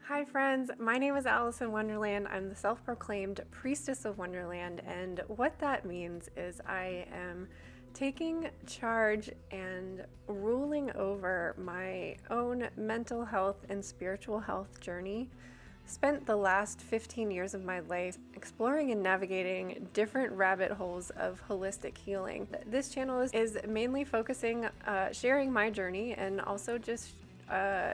Hi friends, my name is Alice in Wonderland. I'm the self-proclaimed priestess of Wonderland, and what that means is I am taking charge and ruling over my own mental health and spiritual health journey. Spent the last 15 years of my life exploring and navigating different rabbit holes of holistic healing. This channel is mainly focusing, sharing my journey and also just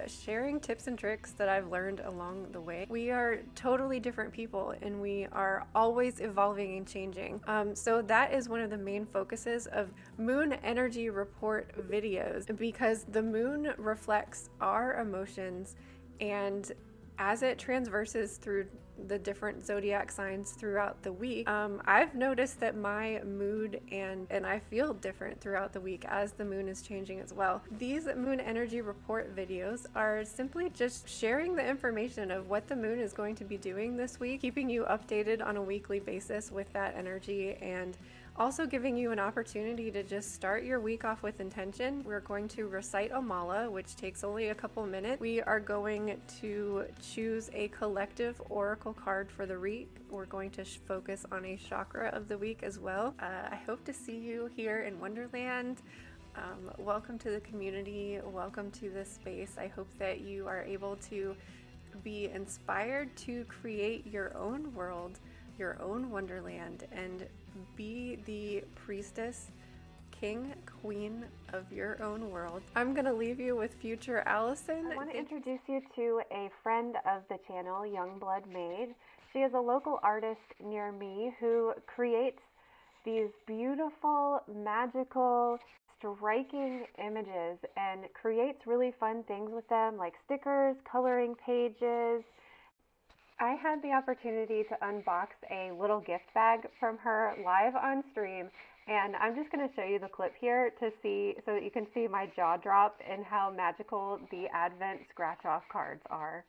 sharing tips and tricks that I've learned along the way. We are totally different people and we are always evolving and changing. So that is one of the main focuses of Moon Energy Report videos, because the moon reflects our emotions, and as it transverses through the different zodiac signs throughout the week, I've noticed that my mood and I feel different throughout the week as the moon is changing as well. These Moon Energy Report videos are simply just sharing the information of what the moon is going to be doing this week, keeping you updated on a weekly basis with that energy, and also giving you an opportunity to just start your week off with intention. We're going to recite a mala, which takes only a couple minutes. We are going to choose a collective oracle card for the week. We're going to focus on a chakra of the week as well. I hope to see you here in Wonderland. Welcome to the community. Welcome to this space. I hope that you are able to be inspired to create your own world, your own Wonderland, and be the priestess, king, queen of your own world. I'm gonna leave you with future Allison. I want to introduce you to a friend of the channel, Youngblood Made. She is a local artist near me who creates these beautiful, magical, striking images and creates really fun things with them, like stickers, coloring pages. I had the opportunity to unbox a little gift bag from her live on stream, and I'm just going to show you the clip here to see, so that you can see my jaw drop and how magical the Advent scratch-off cards are.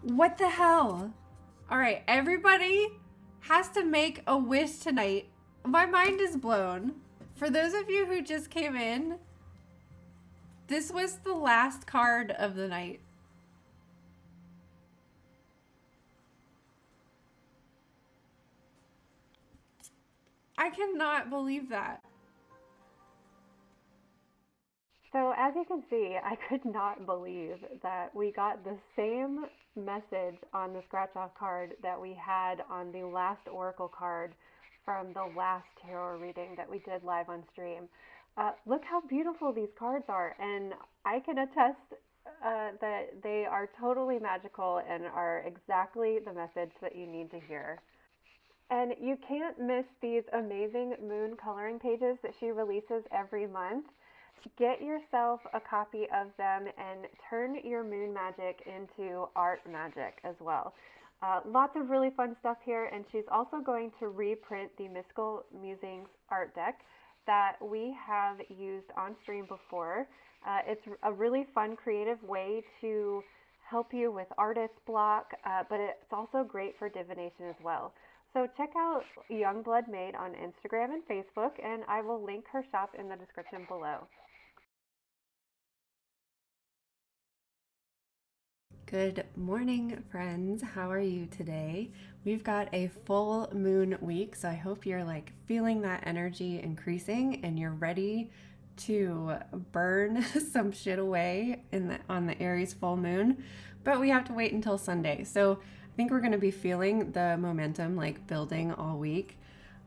What the hell? All right, everybody has to make a wish tonight. My mind is blown. For those of you who just came in, this was the last card of the night. I cannot believe that. So as you can see, I could not believe that we got the same message on the scratch-off card that we had on the last oracle card from the last tarot reading that we did live on stream. Look how beautiful these cards are, and I can attest that they are totally magical and are exactly the message that you need to hear. And you can't miss these amazing moon coloring pages that she releases every month. Get yourself a copy of them and turn your moon magic into art magic as well. Lots of really fun stuff here, and she's also going to reprint the Mystical Musings art deck that we have used on stream before. It's a really fun, creative way to help you with artist block, but it's also great for divination as well. So check out Youngblood Made on Instagram and Facebook, and I will link her shop in the description below. Good morning, friends. How are you today? We've got a full moon week, so I hope you're like feeling that energy increasing and you're ready to burn some shit away on the Aries full moon. But we have to wait until Sunday. So I think we're going to be feeling the momentum like building all week,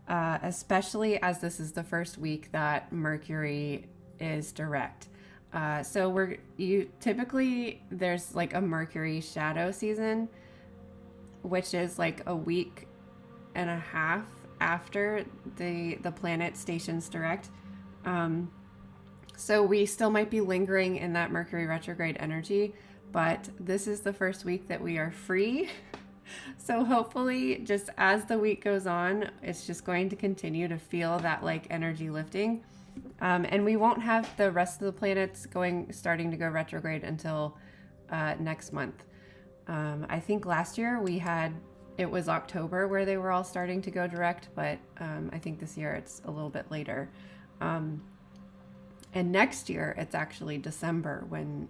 especially as this is the first week that Mercury is direct. So typically there's like a Mercury shadow season, which is like a week and a half after the planet stations direct. So we still might be lingering in that Mercury retrograde energy, but this is the first week that we are free. So hopefully just as the week goes on, it's just going to continue to feel that like energy lifting. And we won't have the rest of the planets starting to go retrograde until next month. I think last year it was October where they were all starting to go direct, but I think this year it's a little bit later. And next year it's actually December when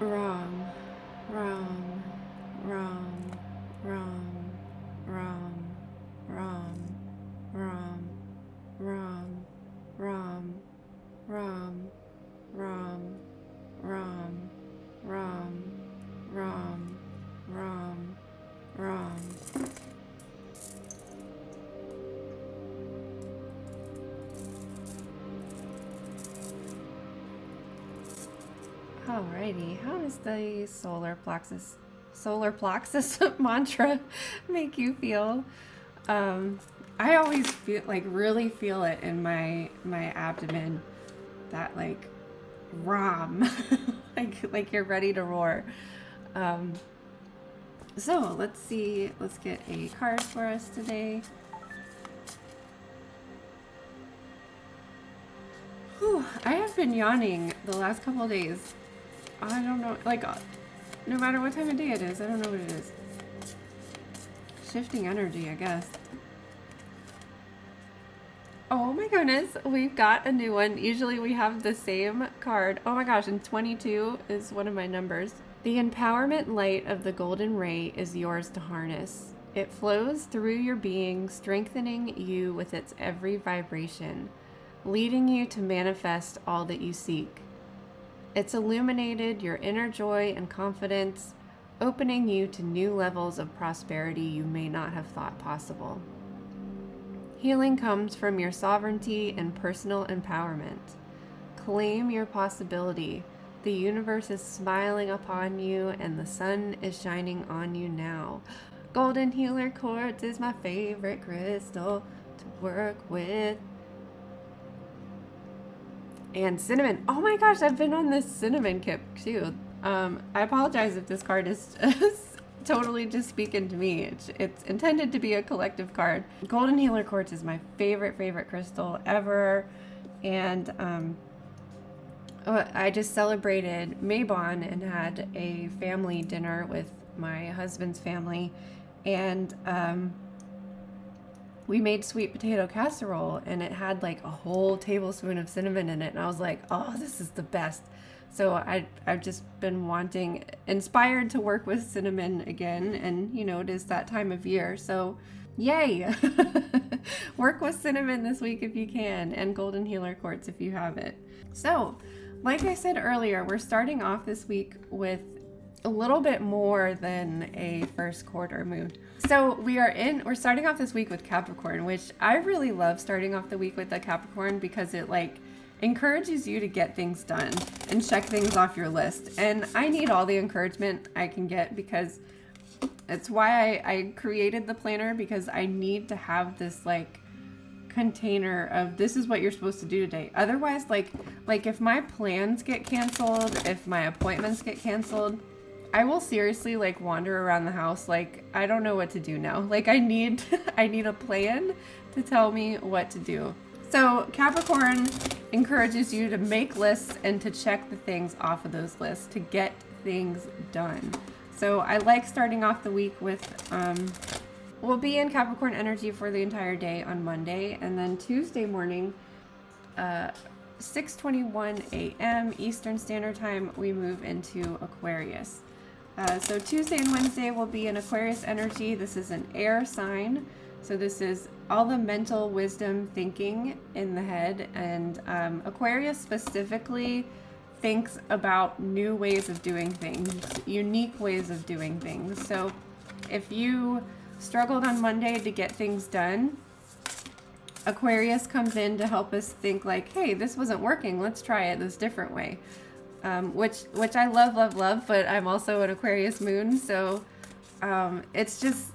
Ram, Ram, Ram, Ram, Ram, Ram, Ram, Ram, Ram, Ram, Ram, Ram, Ram, Ram, Ram, Ram. Alrighty, how does the solar plexus mantra make you feel? I always feel like really feel it in my abdomen, that like ram, like you're ready to roar. So let's see, let's get a card for us today. Whew, I have been yawning the last couple of days. I don't know, like, no matter what time of day it is, I don't know what it is. Shifting energy, I guess. Oh my goodness, we've got a new one. Usually we have the same card. Oh my gosh, and 22 is one of my numbers. The empowerment light of the golden ray is yours to harness. It flows through your being, strengthening you with its every vibration, leading you to manifest all that you seek. It's illuminated your inner joy and confidence, opening you to new levels of prosperity you may not have thought possible. Healing comes from your sovereignty and personal empowerment. Claim your possibility. The universe is smiling upon you and the sun is shining on you now. Golden healer quartz is my favorite crystal to work with. And cinnamon. Oh my gosh, I've been on this cinnamon kick too. I apologize if this card is totally just speaking to me. It's intended to be a collective card. Golden healer quartz is my favorite crystal ever. And I just celebrated Mabon and had a family dinner with my husband's family. And we made sweet potato casserole and it had like a whole tablespoon of cinnamon in it. And I was like, oh, this is the best. So I've just been inspired to work with cinnamon again. And you know, it is that time of year. So yay, work with cinnamon this week if you can, and golden healer quartz if you have it. So like I said earlier, we're starting off this week with a little bit more than a first quarter moon. So we're starting off this week with Capricorn, which I really love starting off the week with the Capricorn because it like encourages you to get things done and check things off your list. And I need all the encouragement I can get because it's why I created the planner, because I need to have this like container of this is what you're supposed to do today. Otherwise, like if my plans get canceled, if my appointments get canceled, I will seriously like wander around the house like I don't know what to do now. Like I need a plan to tell me what to do. So Capricorn encourages you to make lists and to check the things off of those lists to get things done. So I like starting off the week with we'll be in Capricorn energy for the entire day on Monday, and then Tuesday morning 6:21 a.m. Eastern Standard Time we move into Aquarius. So Tuesday and Wednesday will be in Aquarius energy. This is an air sign. So this is all the mental wisdom thinking in the head. And Aquarius specifically thinks about new ways of doing things, unique ways of doing things. So if you struggled on Monday to get things done, Aquarius comes in to help us think like, hey, this wasn't working. Let's try it this different way. Which I love, but I'm also an Aquarius moon. So it's just,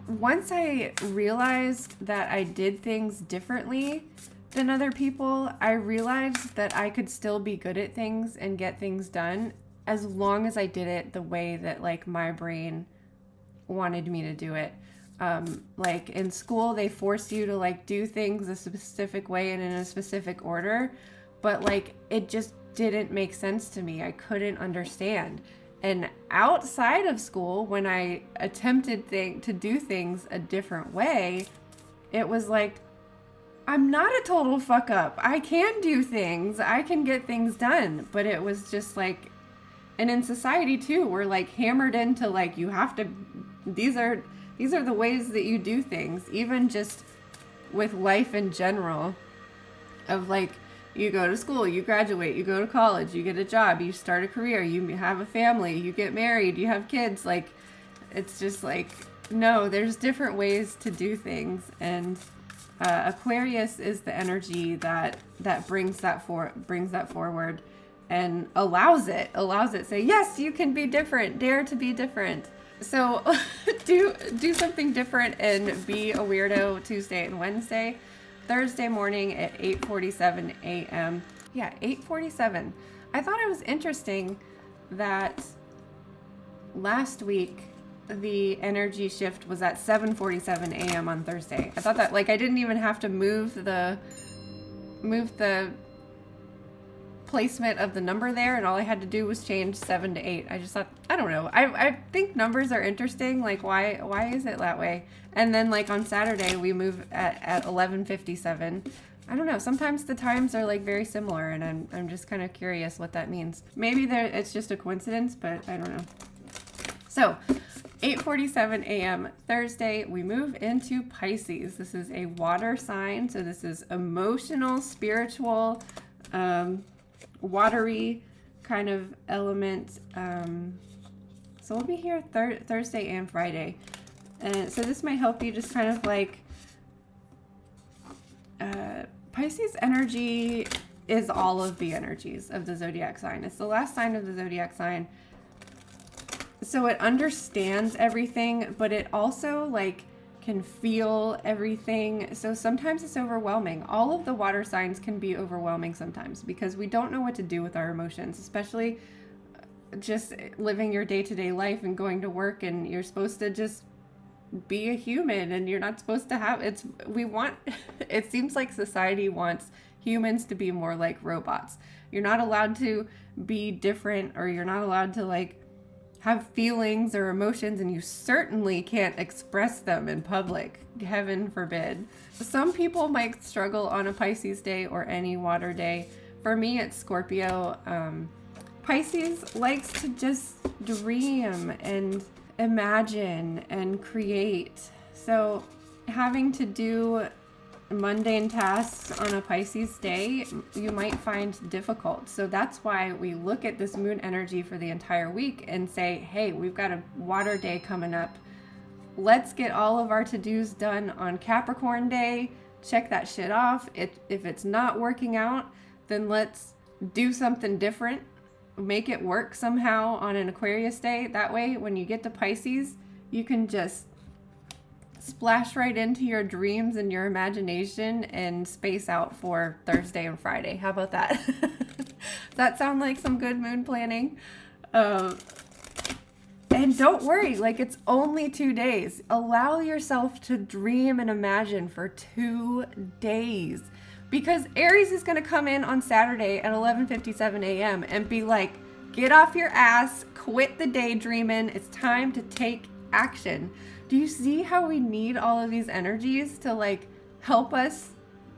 once I realized that I did things differently than other people, I realized that I could still be good at things and get things done as long as I did it the way that like my brain wanted me to do it. Like in school, they force you to like do things a specific way and in a specific order, but like it just didn't make sense to me. I couldn't understand. And outside of school, when I attempted to do things a different way, it was like, I'm not a total fuck up. I can do things. I can get things done. But it was just like, And in society too, we're like hammered into like, you have to, these are the ways that you do things, even just with life in general, of like, you go to school, you graduate, you go to college, you get a job, you start a career, you have a family, you get married, you have kids. Like, it's just like, no, there's different ways to do things. And Aquarius is the energy that brings that forward and allows it, say, yes, you can be different, dare to be different. So do something different and be a weirdo Tuesday and Wednesday. Thursday morning at 8:47 a.m. Yeah, 8:47. I thought it was interesting that last week the energy shift was at 7:47 a.m. on Thursday. I thought that, like, I didn't even have to move the placement of the number there, and all I had to do was change 7 to 8. I just thought, I don't know. I think numbers are interesting. Like, why is it that way? And then, like, on Saturday we move at 11:57. I don't know. Sometimes the times are like very similar, and I'm just kind of curious what that means. Maybe it's just a coincidence, but I don't know. So 8:47 a.m. Thursday, we move into Pisces. This is a water sign, so this is emotional, spiritual, watery kind of element. So we'll be here Thursday and Friday. And so this might help you just kind of like, Pisces energy is all of the energies of the zodiac sign. It's the last sign of the zodiac sign. So it understands everything, but it also like can feel everything. So sometimes it's overwhelming. All of the water signs can be overwhelming sometimes because we don't know what to do with our emotions, especially just living your day-to-day life and going to work, and you're supposed to just be a human, and you're not supposed to have it seems like society wants humans to be more like robots. You're not allowed to be different, or you're not allowed to like have feelings or emotions, and you certainly can't express them in public. Heaven forbid. Some people might struggle on a Pisces day or any water day. For me, it's Scorpio. Pisces likes to just dream and imagine and create. So having to do mundane tasks on a Pisces day, you might find difficult. So that's why we look at this moon energy for the entire week and say, hey, we've got a water day coming up. Let's get all of our to-dos done on Capricorn day. Check that shit off. If it's not working out, then let's do something different. Make it work somehow on an Aquarius day. That way, when you get to Pisces, you can just splash right into your dreams and your imagination and space out for Thursday and Friday. How about that? Does that sound like some good moon planning? And don't worry, like, it's only 2 days. Allow yourself to dream and imagine for 2 days. Because Aries is going to come in on Saturday at 11:57 a.m. and be like, get off your ass, quit the daydreaming, it's time to take action. Do you see how we need all of these energies to like help us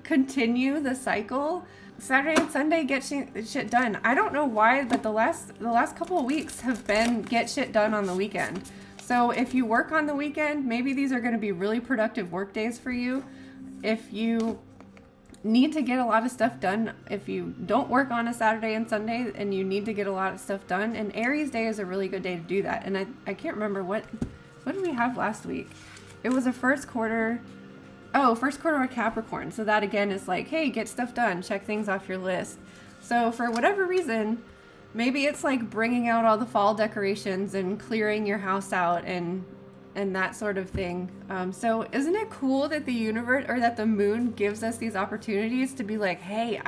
continue the cycle? Saturday and Sunday, get shit done. I don't know why, but the last couple of weeks have been get shit done on the weekend. So if you work on the weekend, maybe these are going to be really productive work days for you. If you need to get a lot of stuff done, if you don't work on a Saturday and Sunday and you need to get a lot of stuff done, and Aries day is a really good day to do that. And I can't remember what did we have last week? It was a first quarter of Capricorn. So that again is like, hey, get stuff done, check things off your list. So for whatever reason, maybe it's like bringing out all the fall decorations and clearing your house out and that sort of thing. So isn't it cool that the universe, or that the moon, gives us these opportunities to be like, hey,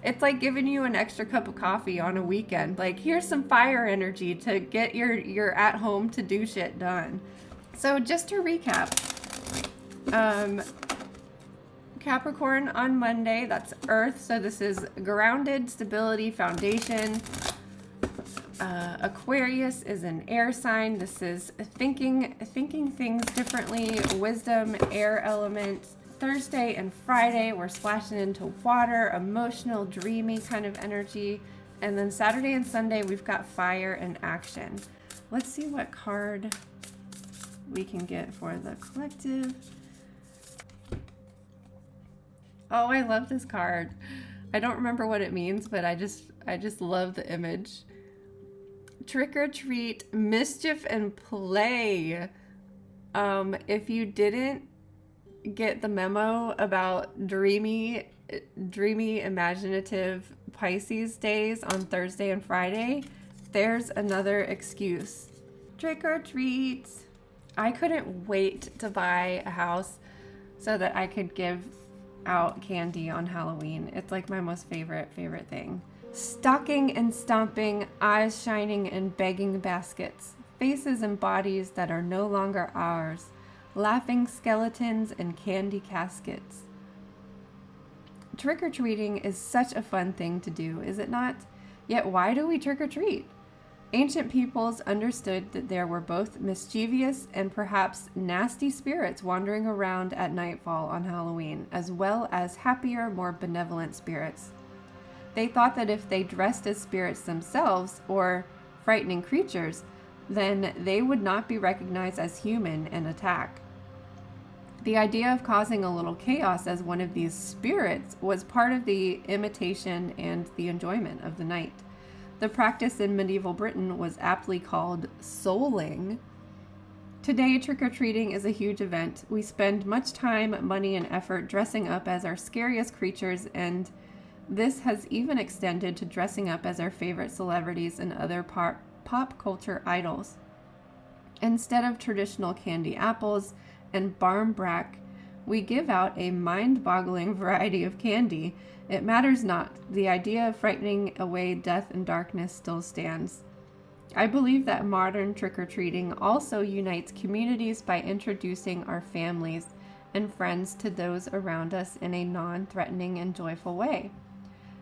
it's like giving you an extra cup of coffee on a weekend. Like, here's some fire energy to get your at home to do shit done. So just to recap, Capricorn on Monday, that's Earth. So this is grounded, stability, foundation. Aquarius is an air sign. This is thinking things differently, wisdom, air element. Thursday and Friday, we're splashing into water, emotional, dreamy kind of energy. And then Saturday and Sunday, we've got fire and action. Let's see what card we can get for the collective. Oh, I love this card. I don't remember what it means, but I just love the image. Trick or treat, mischief, and play. If you didn't get the memo about dreamy, imaginative Pisces days on Thursday and Friday, there's another excuse. Trick or treat. I couldn't wait to buy a house so that I could give out candy on Halloween. It's like my most favorite thing. Stalking and stomping, eyes shining and begging baskets, faces and bodies that are no longer ours, laughing skeletons and candy caskets. Trick-or-treating is such a fun thing to do, is it not? Yet why do we trick-or-treat? Ancient peoples understood that there were both mischievous and perhaps nasty spirits wandering around at nightfall on Halloween, as well as happier, more benevolent spirits. They thought that if they dressed as spirits themselves, or frightening creatures, then they would not be recognized as human and attack. The idea of causing a little chaos as one of these spirits was part of the imitation and the enjoyment of the night. The practice in medieval Britain was aptly called souling. Today, trick-or-treating is a huge event. We spend much time, money, and effort dressing up as our scariest creatures, and this has even extended to dressing up as our favorite celebrities and other pop culture idols. Instead of traditional candy apples and barmbrack, we give out a mind-boggling variety of candy. It matters not. The idea of frightening away death and darkness still stands. I believe that modern trick-or-treating also unites communities by introducing our families and friends to those around us in a non-threatening and joyful way.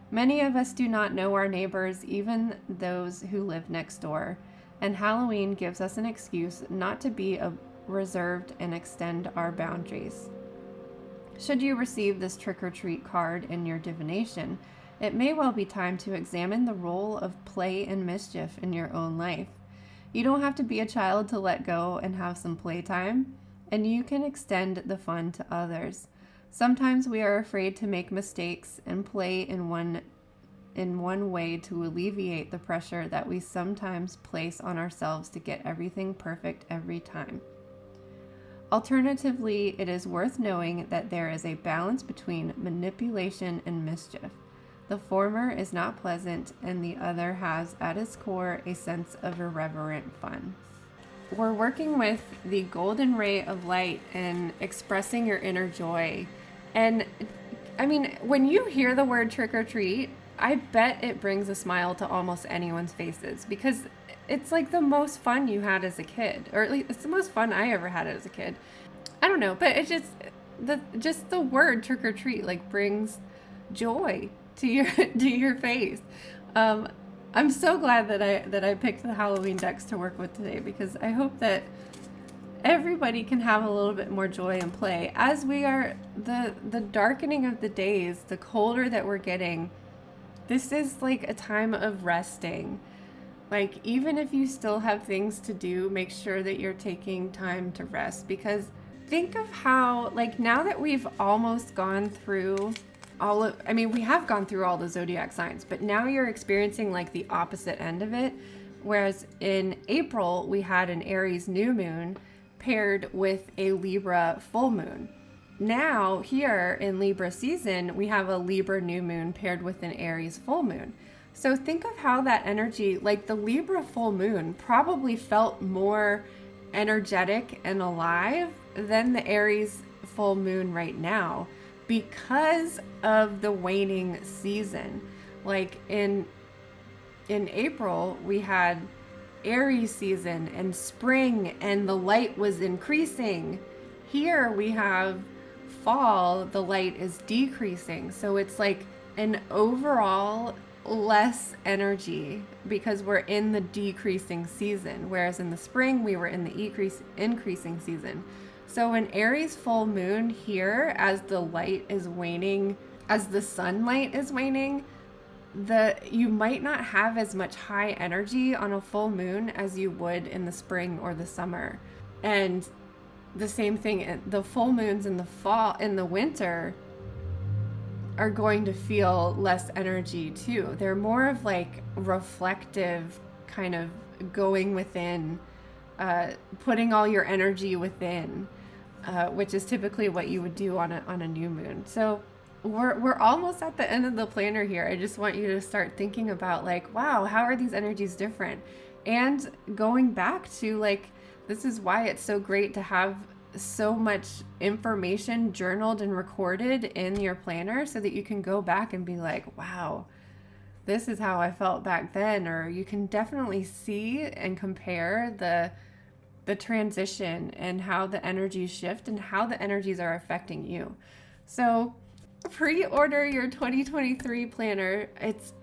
Many of us do not know our neighbors, even those who live next door, and Halloween gives us an excuse not to be reserved and extend our boundaries. Should you receive this trick-or-treat card in your divination, it may well be time to examine the role of play and mischief in your own life. You don't have to be a child to let go and have some playtime, and you can extend the fun to others. Sometimes we are afraid to make mistakes and play in one way to alleviate the pressure that we sometimes place on ourselves to get everything perfect every time. Alternatively, it is worth knowing that there is a balance between manipulation and mischief. The former is not pleasant, and the other has at its core a sense of irreverent fun. We're working with the golden ray of light and expressing your inner joy. And I mean, when you hear the word trick or treat, I bet it brings a smile to almost anyone's faces, because it's like the most fun you had as a kid, or at least it's the most fun I ever had as a kid. I don't know, but it's just the word trick or treat like brings joy to your face. I'm so glad that I picked the Halloween decks to work with today, because I hope that everybody can have a little bit more joy and play as we are the darkening of the days, the colder that we're getting. This is like a time of resting. Like, even if you still have things to do, make sure that you're taking time to rest, because think of how, like, now that we've almost gone through we have gone through all the zodiac signs, but now you're experiencing like the opposite end of it. Whereas in April, we had an Aries new moon paired with a Libra full moon. Now here in Libra season, we have a Libra new moon paired with an Aries full moon. So think of how that energy, like the Libra full moon, probably felt more energetic and alive than the Aries full moon right now, because of the waning season. Like in April, we had Aries season and spring, and the light was increasing. Here we have fall, the light is decreasing. So it's like an overall less energy because we're in the decreasing season, whereas in the spring we were in the increasing season. So an Aries full moon here, as the light is waning, as the sunlight is waning, you might not have as much high energy on a full moon as you would in the spring or the summer. And the same thing, the full moons in the fall, in the winter, are going to feel less energy too. They're more of like reflective, kind of going within, putting all your energy within, which is typically what you would do on a new moon. So we're almost at the end of the planner here. I just want you to start thinking about like, wow, how are these energies different? And going back to like, this is why it's so great to have so much information journaled and recorded in your planner, so that you can go back and be like, wow, this is how I felt back then. Or you can definitely see and compare the transition and how the energies shift and how the energies are affecting you. So pre-order your 2023 planner. It's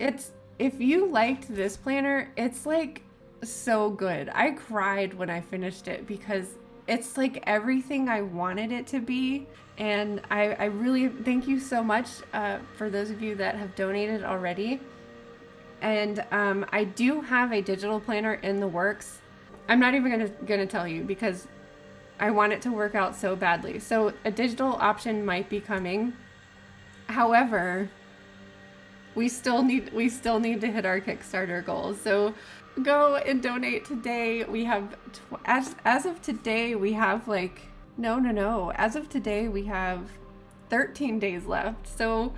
if you liked this planner, it's like so good. I cried when I finished it because it's like everything I wanted it to be. And I really thank you so much for those of you that have donated already. And I do have a digital planner in the works. I'm not even gonna tell you because I want it to work out so badly. So a digital option might be coming. However, we still need to hit our Kickstarter goals. So go and donate today. We have as of today we have like as of today we have 13 days left. So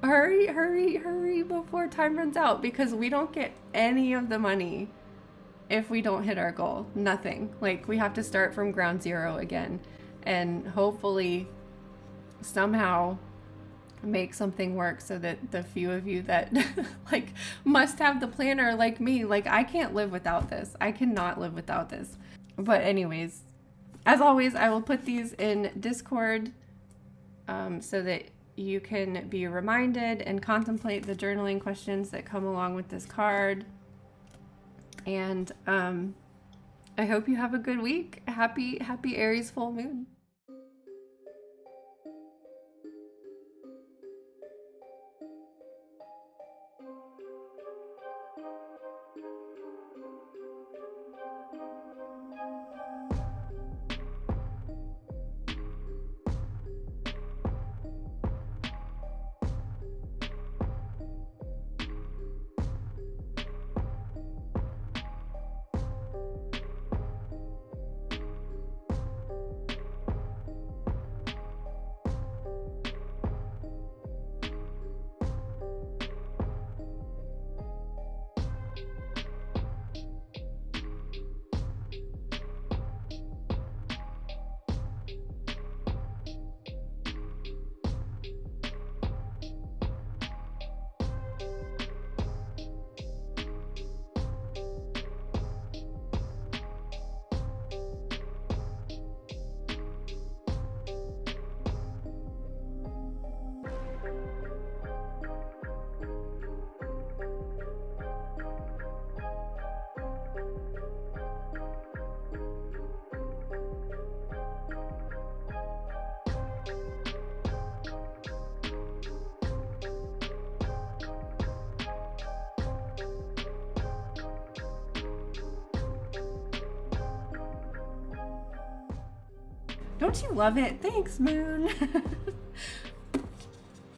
hurry before time runs out, because we don't get any of the money if we don't hit our goal. Nothing. Like, we have to start from ground zero again, and hopefully somehow make something work so that the few of you that like must have the planner like me, like I can't live without this. I cannot live without this. But anyways, as always, I will put these in Discord so that you can be reminded and contemplate the journaling questions that come along with this card. And I hope you have a good week. Happy Aries full moon. Don't you love it? Thanks, Moon.